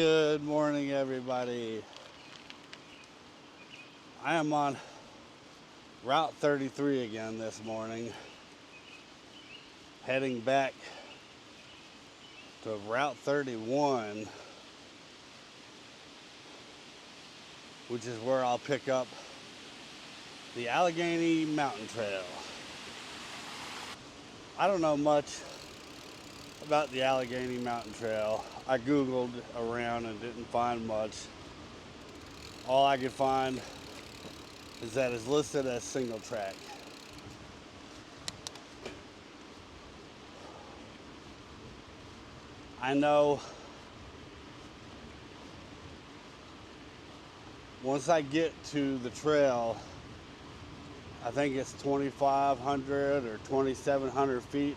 Good morning, everybody. I am on Route 33 again this morning, heading back to Route 31, which is where I'll pick up the Allegheny Mountain Trail. I don't know much about the Allegheny Mountain Trail. I Googled around and didn't find much. All I could find is that it's listed as single track. I know once I get to the trail, I think it's 2,500 or 2,700 feet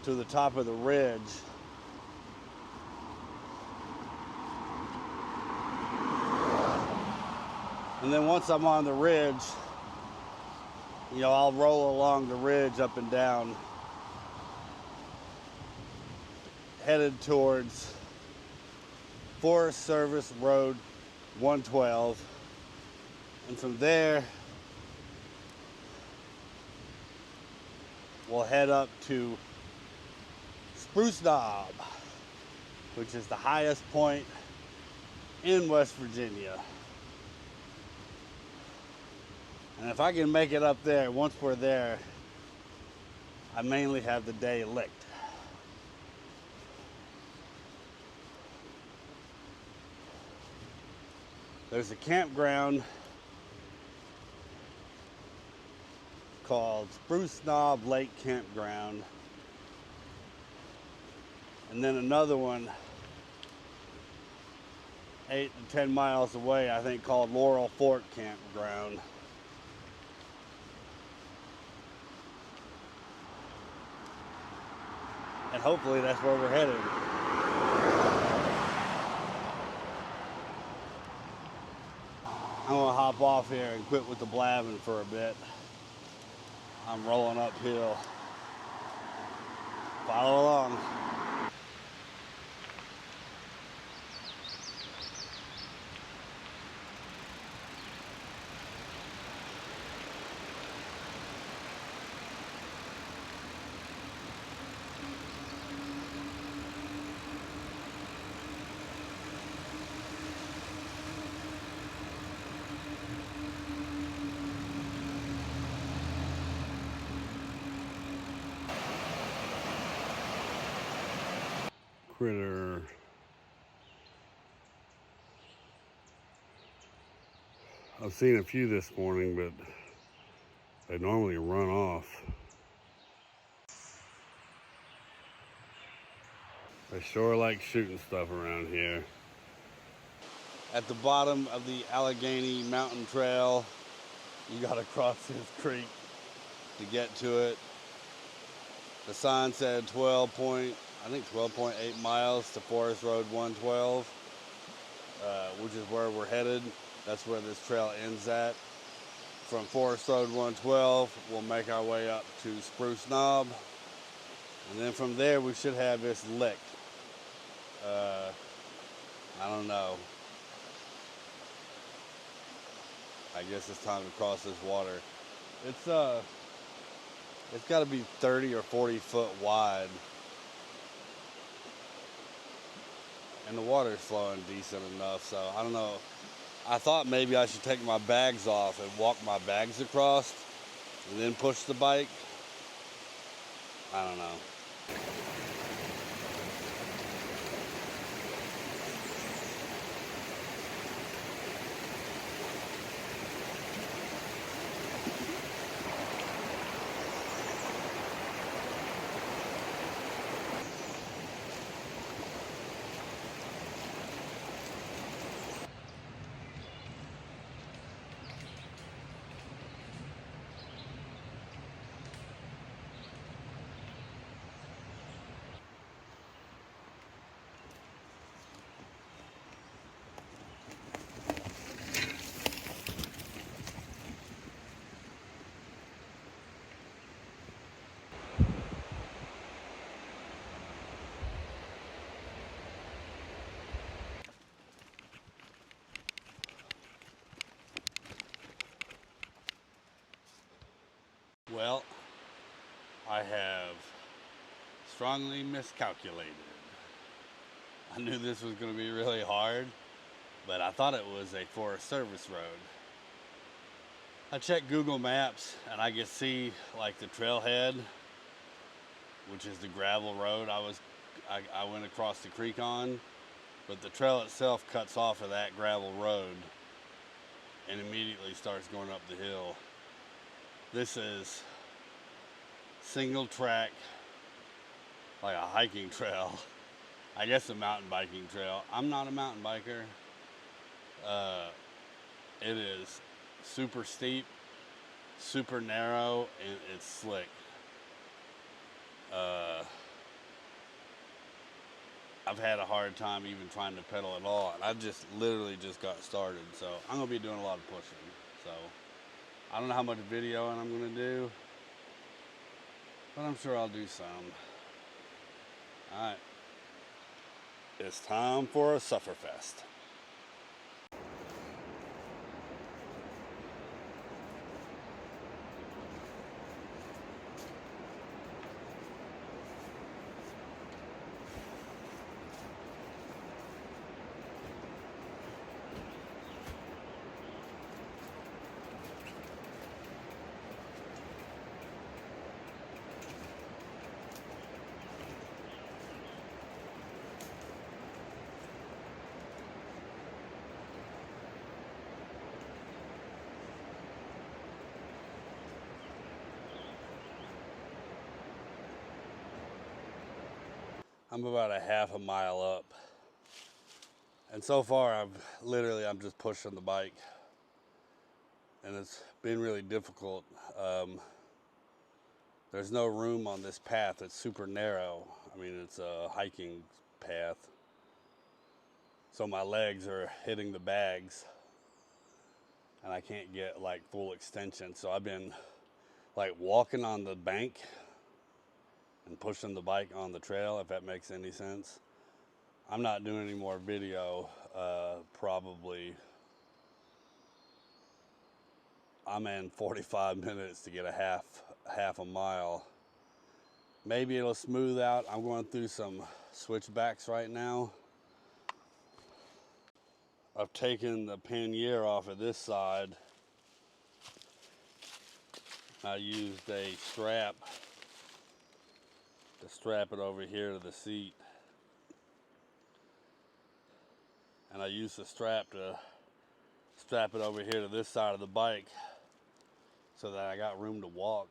to the top of the ridge. And then once I'm on the ridge, I'll roll along the ridge up and down, headed towards Forest Service Road 112. And from there, we'll head up to Spruce Knob, which is the highest point in West Virginia. And if I can make it up there, once we're there, I mainly have the day licked. There's a campground called Spruce Knob Lake Campground. And then another one 8 to 10 miles away, I think, called Laurel Fort Campground. And hopefully that's where we're headed. I'm gonna hop off here and quit with the blabbing for a bit. I'm rolling uphill. Follow along. Critter. I've seen a few this morning, but they normally run off. They sure like shooting stuff around here. At the bottom of the Allegheny Mountain Trail, you gotta cross this creek to get to it. The sign said 12.8 miles to Forest Road 112, which is where we're headed. That's where this trail ends at. From Forest Road 112, we'll make our way up to Spruce Knob. And then from there, we should have this licked. I don't know. I guess it's time to cross this water. It's got to be 30 or 40 foot wide. And the water's flowing decent enough, so I don't know. I thought maybe I should take my bags off and walk my bags across and then push the bike. I don't know. Well, I have strongly miscalculated. I knew this was going to be really hard, but I thought it was a Forest Service road. I checked Google Maps and I could see like the trailhead, which is the gravel road I went across the creek on, but the trail itself cuts off of that gravel road and immediately starts going up the hill. This is single track, like a hiking trail. I guess a mountain biking trail. I'm not a mountain biker. It is super steep, super narrow, and it's slick. I've had a hard time even trying to pedal at all, and I just literally just got started, so I'm gonna be doing a lot of pushing. So I don't know how much videoing I'm gonna do, but I'm sure I'll do some. All right, it's time for a sufferfest. I'm about a half a mile up, and so far I'm just pushing the bike, and it's been really difficult. There's no room on this path. It's super narrow. I mean, it's a hiking path, so my legs are hitting the bags and I can't get like full extension. So I've been like walking on the bank and pushing the bike on the trail, if that makes any sense. I'm not doing any more video. Probably I'm in 45 minutes to get a half a mile. Maybe it'll smooth out. I'm going through some switchbacks right now. I've taken the pannier off of this side. I used a strap to strap it over here to the seat. And I used the strap to strap it over here to this side of the bike so that I got room to walk.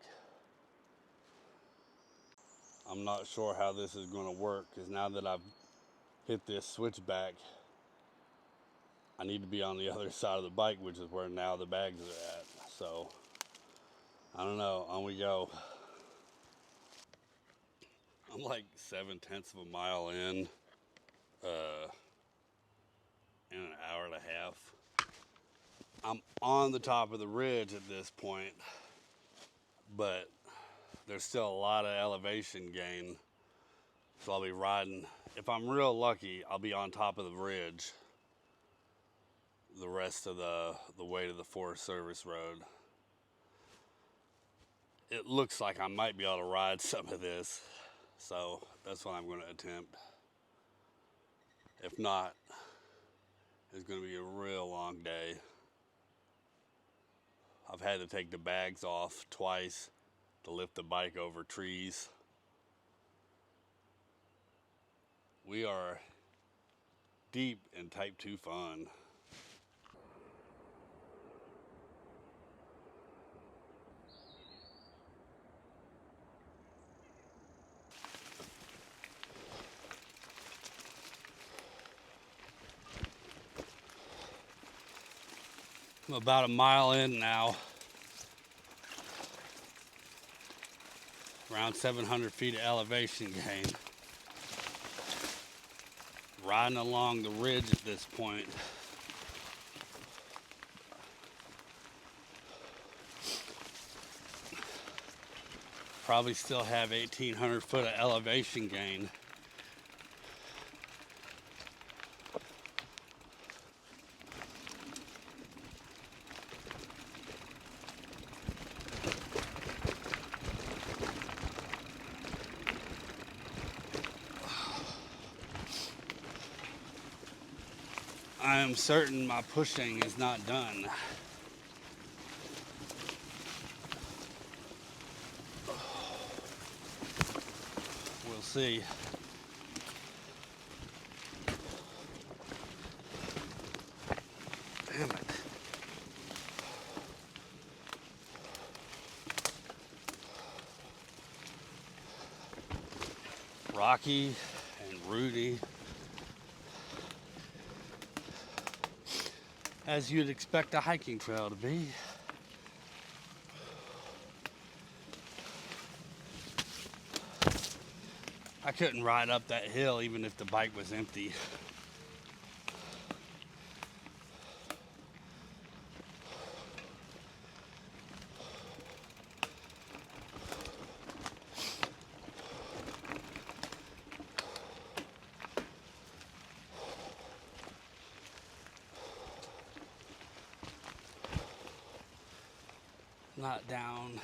I'm not sure how this is going to work, because now that I've hit this switchback, I need to be on the other side of the bike, which is where now the bags are at. So I don't know, on we go. I'm like 7/10 of a mile in an hour and a half. I'm on the top of the ridge at this point, but there's still a lot of elevation gain. So I'll be riding, if I'm real lucky, I'll be on top of the ridge the rest of the way to the Forest Service road. It looks like I might be able to ride some of this, so that's what I'm going to attempt. If not, it's going to be a real long day. I've had to take the bags off twice to lift the bike over trees. We are deep in Type 2 fun. I'm about a mile in now. Around 700 feet of elevation gain. Riding along the ridge at this point. Probably still have 1,800 foot of elevation gain. I am certain my pushing is not done. We'll see. Damn it. Rocky and rooty, as you'd expect a hiking trail to be. I couldn't ride up that hill even if the bike was empty. Not down.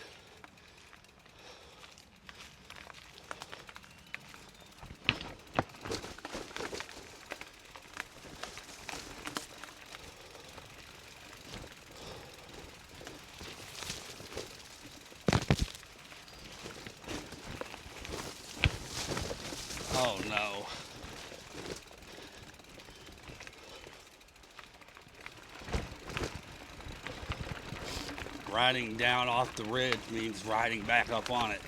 Oh no. Riding down off the ridge means riding back up on it.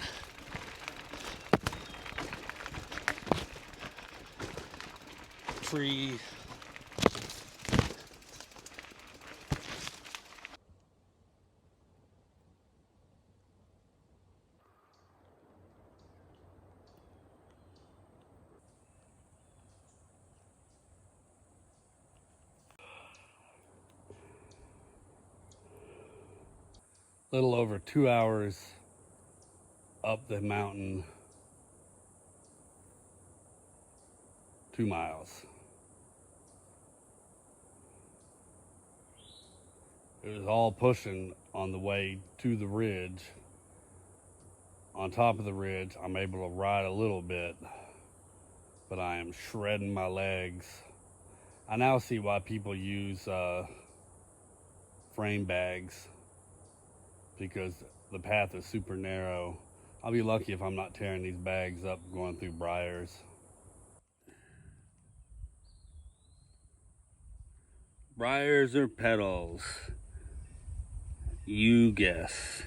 Tree. Little over 2 hours up the mountain, 2 miles. It was all pushing on the way to the ridge. On top of the ridge, I'm able to ride a little bit, but I am shredding my legs. I now see why people use frame bags, because the path is super narrow. I'll be lucky if I'm not tearing these bags up going through briars. Briars or petals? You guess.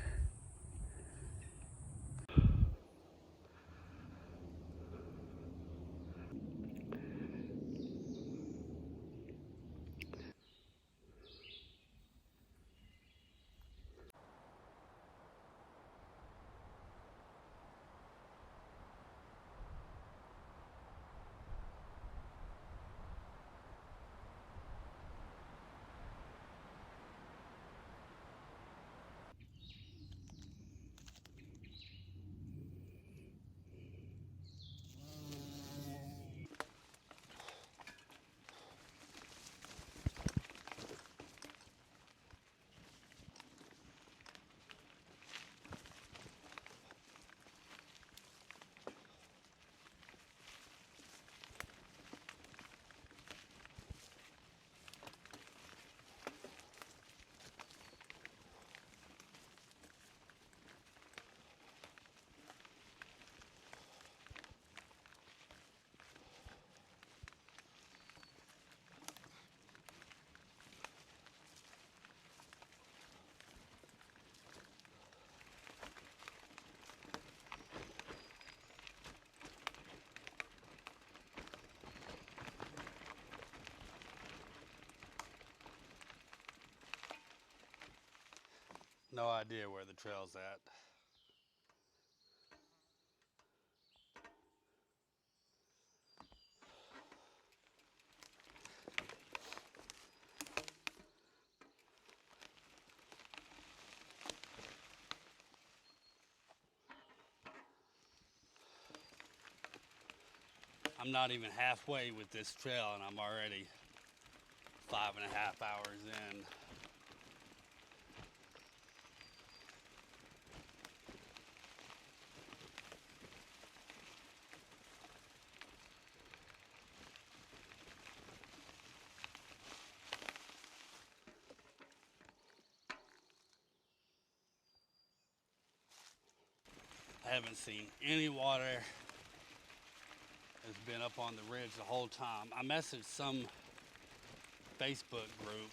No idea where the trail's at. I'm not even halfway with this trail and I'm already 5.5 hours in. haven't seen any water. It's been up on the ridge the whole time. I messaged some Facebook group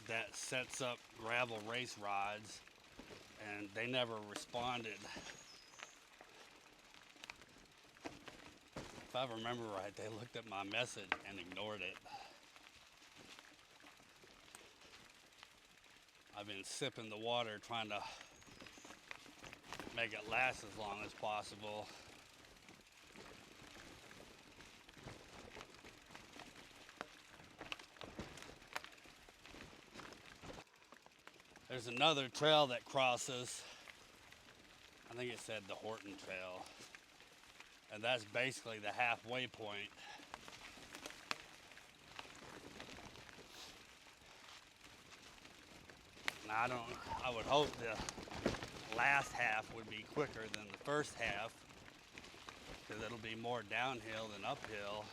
that sets up gravel race rides, and they never responded. If I remember right, they looked at my message and ignored it. I've been sipping the water, trying to make it last as long as possible. There's another trail that crosses. I think it said the Horton Trail. And that's basically the halfway point. And I would hope the last half would be quicker than the first half, because it'll be more downhill than uphill.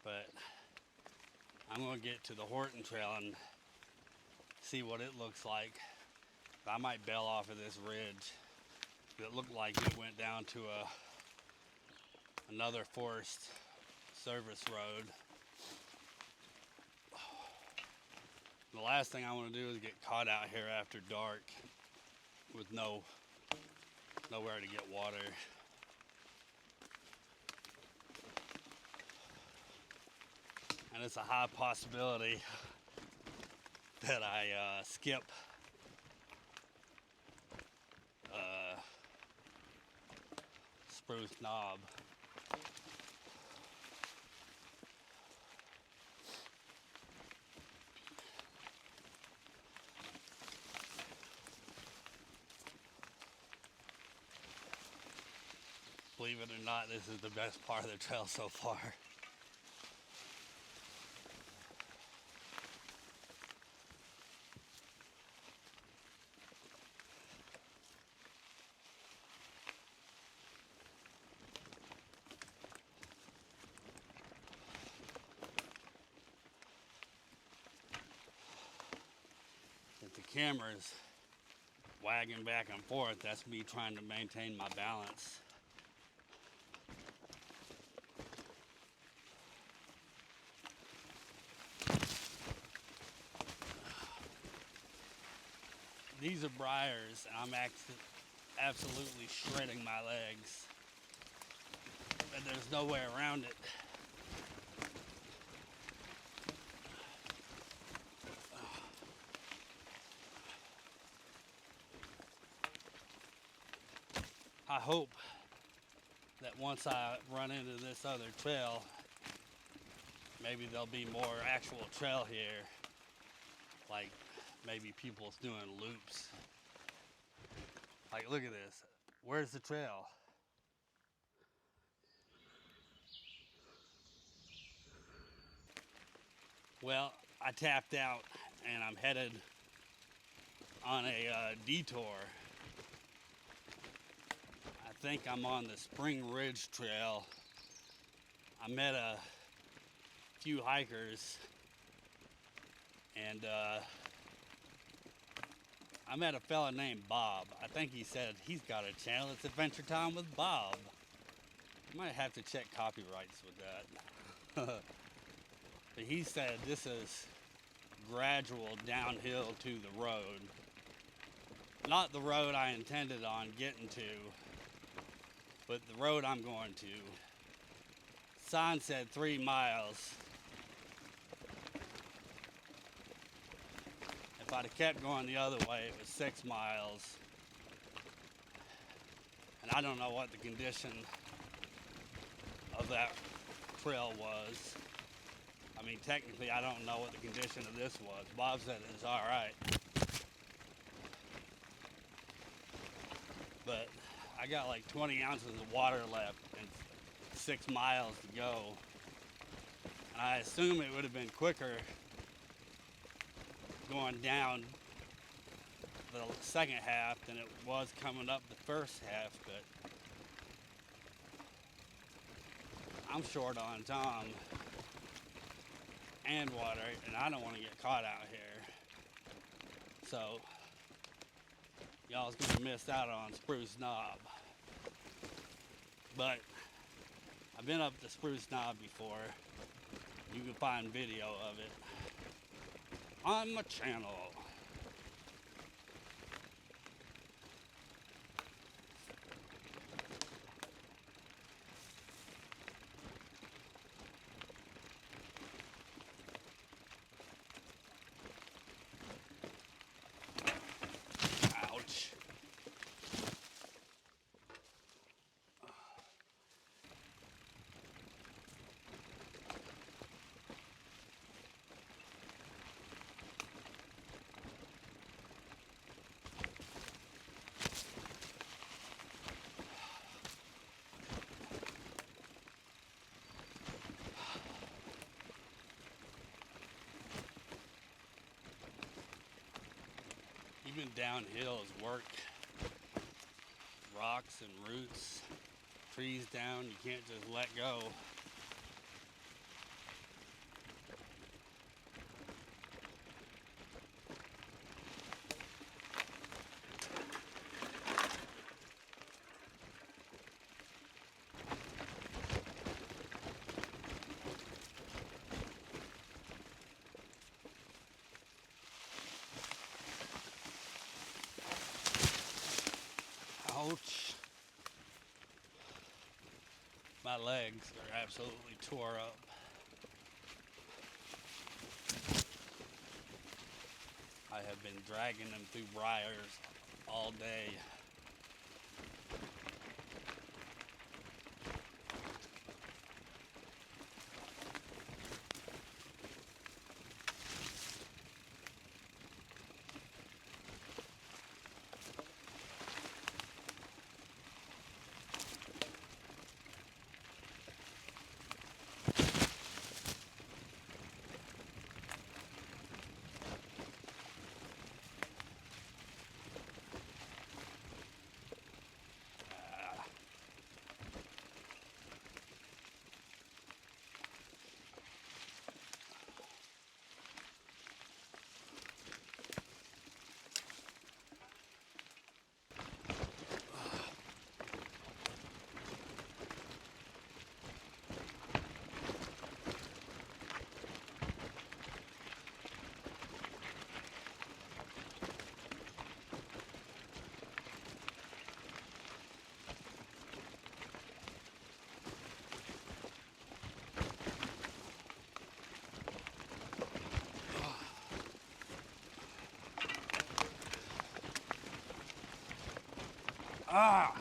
But I'm gonna get to the Horton Trail and see what it looks like. I might bail off of this ridge. It looked like it went down to another Forest Service road. The last thing I want to do is get caught out here after dark with nowhere to get water. And it's a high possibility that I skip Spruce Knob. Believe it or not, this is the best part of the trail so far. If the camera's wagging back and forth, that's me trying to maintain my balance. These are briars, and I'm absolutely shredding my legs, and there's no way around it. I hope that once I run into this other trail, maybe there'll be more actual trail here, like maybe people's doing loops. Like, look at this. Where's the trail? Well, I tapped out and I'm headed on a detour. I think I'm on the Spring Ridge Trail. I met a few hikers, and I met a fella named Bob. I think he said he's got a channel. It's Adventure Time with Bob. I might have to check copyrights with that. But he said this is gradual downhill to the road. Not the road I intended on getting to, but the road I'm going to. Sign said 3 miles. If I'd have kept going the other way, it was 6 miles. And I don't know what the condition of that trail was. I mean, technically, I don't know what the condition of this was. Bob said it was all right. But I got like 20 ounces of water left and 6 miles to go. And I assume it would have been quicker going down the second half than it was coming up the first half, but I'm short on time and water, and I don't want to get caught out here. so y'all's gonna miss out on Spruce Knob. But I've been up to Spruce Knob before. You can find video of it on my channel. Ouch. Even downhill is work. Rocks and roots, trees down, you can't just let go. Ouch. My legs are absolutely tore up. I have been dragging them through briars all day. Ah!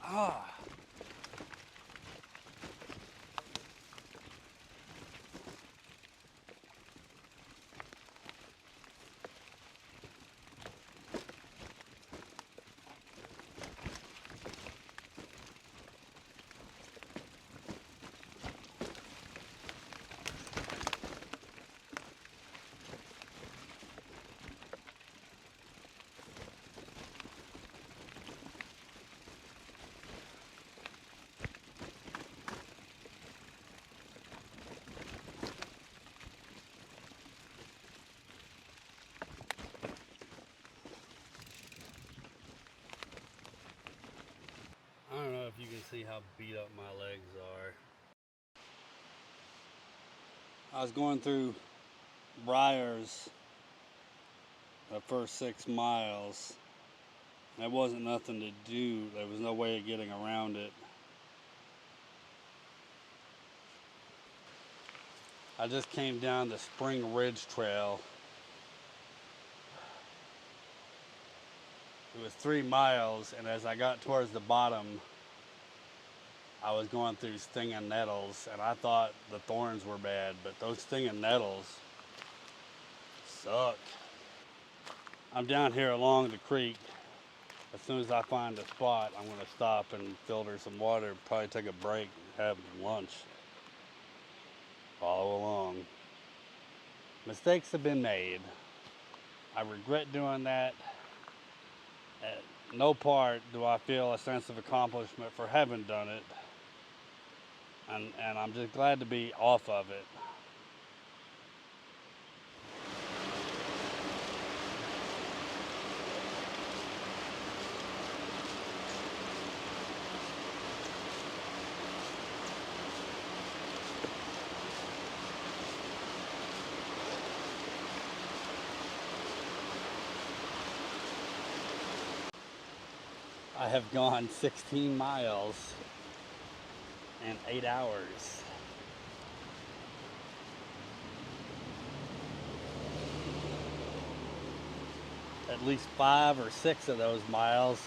Ah! I don't know if you can see how beat up my legs are. I was going through briars the first 6 miles. There wasn't nothing to do. There was no way of getting around it. I just came down the Spring Ridge Trail. It was 3 miles, and as I got towards the bottom, I was going through stinging nettles, and I thought the thorns were bad, but those stinging nettles suck. I'm down here along the creek. As soon as I find a spot, I'm gonna stop and filter some water, probably take a break, have lunch. Follow along. Mistakes have been made. I regret doing that. At no part do I feel a sense of accomplishment for having done it. And I'm just glad to be off of it. I have gone 16 miles in 8 hours. At least 5 or 6 of those miles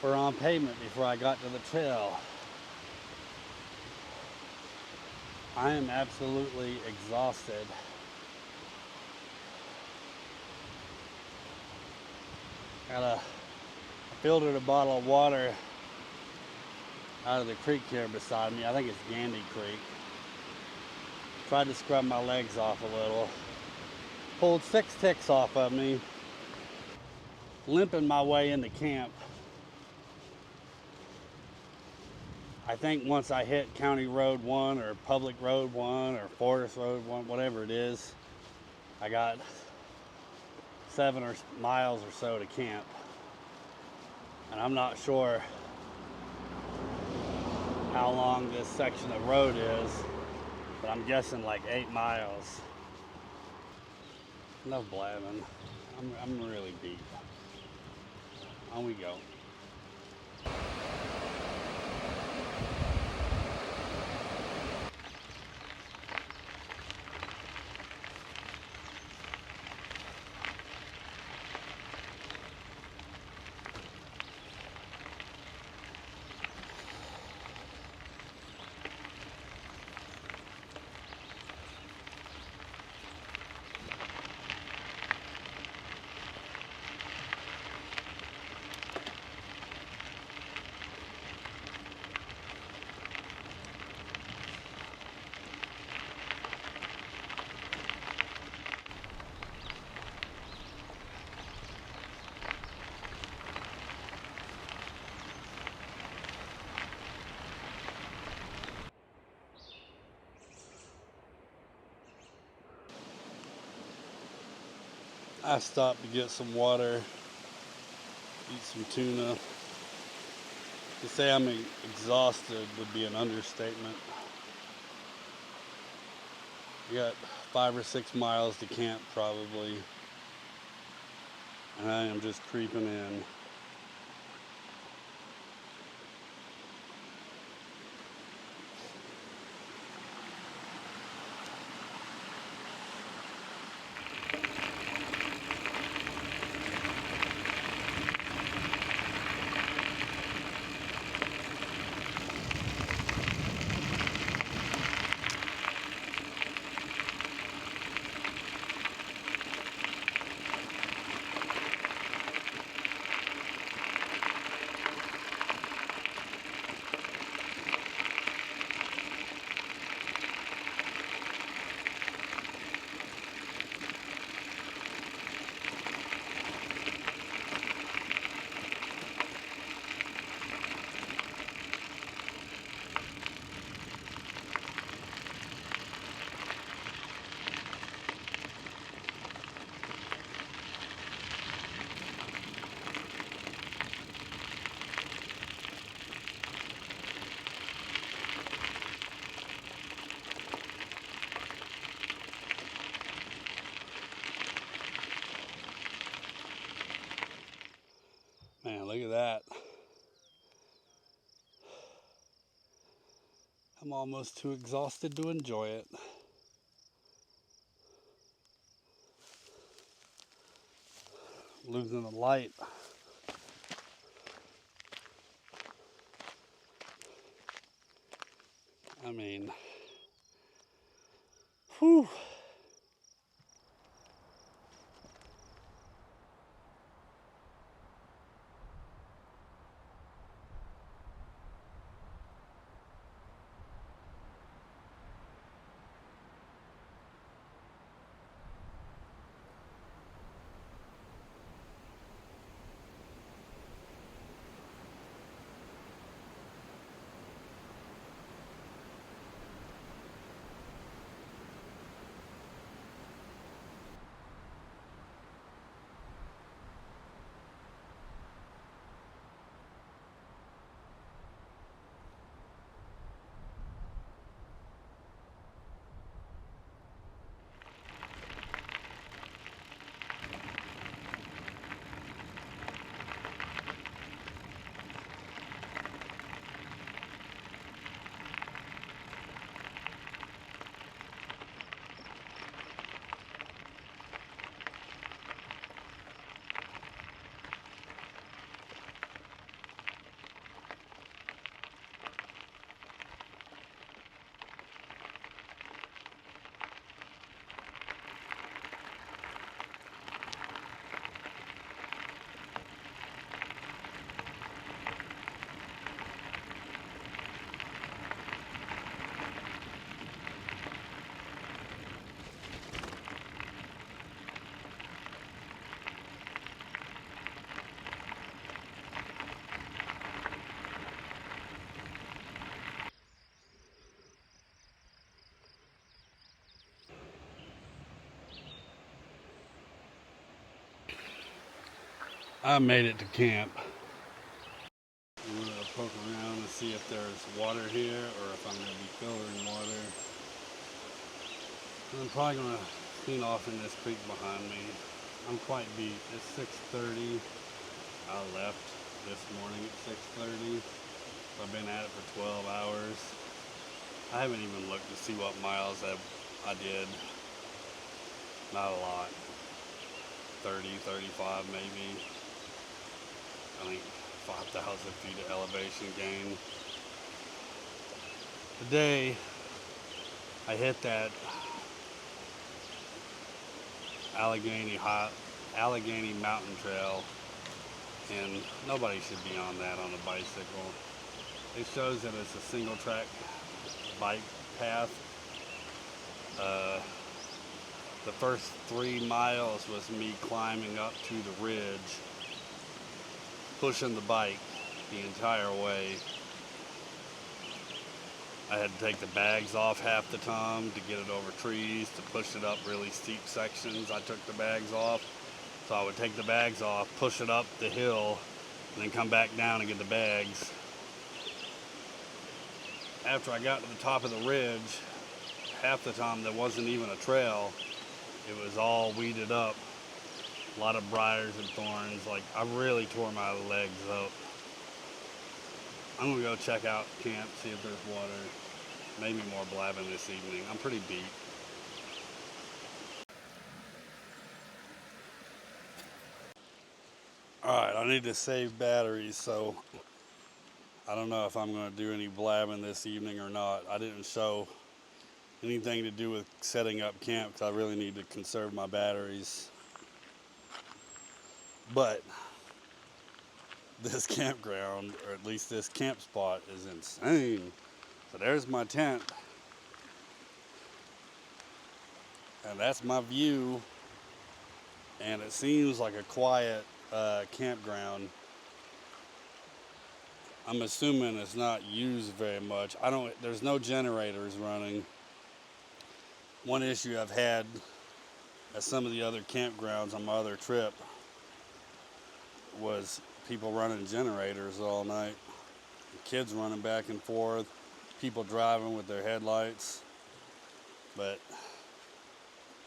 were on pavement before I got to the trail. I am absolutely exhausted. I filtered a bottle of water out of the creek here beside me. I think it's Gandy Creek. Tried to scrub my legs off a little. Pulled 6 ticks off of me. Limping my way into camp. I think once I hit County Road 1 or Public Road 1 or Forest Road 1, whatever it is, I got 7 miles or so to camp. And I'm not sure how long this section of road is, but I'm guessing like 8 miles. Enough blabbing. I'm really beat. On we go. I stopped to get some water, eat some tuna. To say I'm exhausted would be an understatement. I got 5 or 6 miles to camp probably, and I am just creeping in. Man, look at that. I'm almost too exhausted to enjoy it. Losing the light. I mean, whew. I made it to camp. I'm gonna poke around and see if there's water here or if I'm gonna be filtering water. I'm probably gonna clean off in this creek behind me. I'm quite beat. It's 6:30. I left this morning at 6:30. I've been at it for 12 hours. I haven't even looked to see what miles I did. Not a lot. 30, 35 maybe. I think 5,000 feet of elevation gain. Today, I hit that Allegheny Mountain Trail, and nobody should be on that on a bicycle. It shows that it's a single track bike path. The first 3 miles was me climbing up to the ridge, pushing the bike the entire way. I had to take the bags off half the time to get it over trees, to push it up really steep sections. I took the bags off, so I would take the bags off, push it up the hill, and then come back down and get the bags. After I got to the top of the ridge, half the time there wasn't even a trail. It was all weeded up. A lot of briars and thorns. Like, I really tore my legs up. I'm gonna go check out camp, see if there's water. Maybe more blabbing this evening. I'm pretty beat. Alright, I need to save batteries, so I don't know if I'm gonna do any blabbing this evening or not. I didn't show anything to do with setting up camp because I really need to conserve my batteries. But this campground, or at least this camp spot, is insane. So there's my tent, and that's my view, and it seems like a quiet campground. I'm assuming it's not used very much. There's no generators running. One issue I've had at some of the other campgrounds on my other trip was people running generators all night. Kids running back and forth, people driving with their headlights. But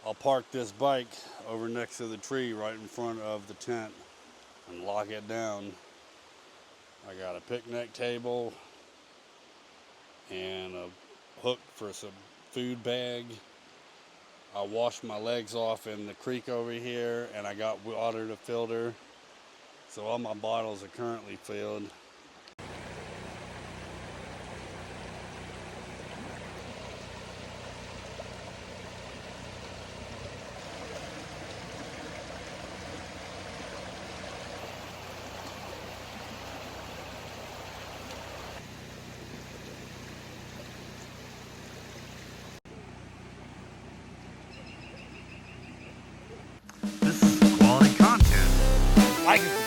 I'll park this bike over next to the tree right in front of the tent and lock it down. I got a picnic table and a hook for some food bag. I washed my legs off in the creek over here, and I got water to filter. So all my bottles are currently filled. This is quality content. Like it.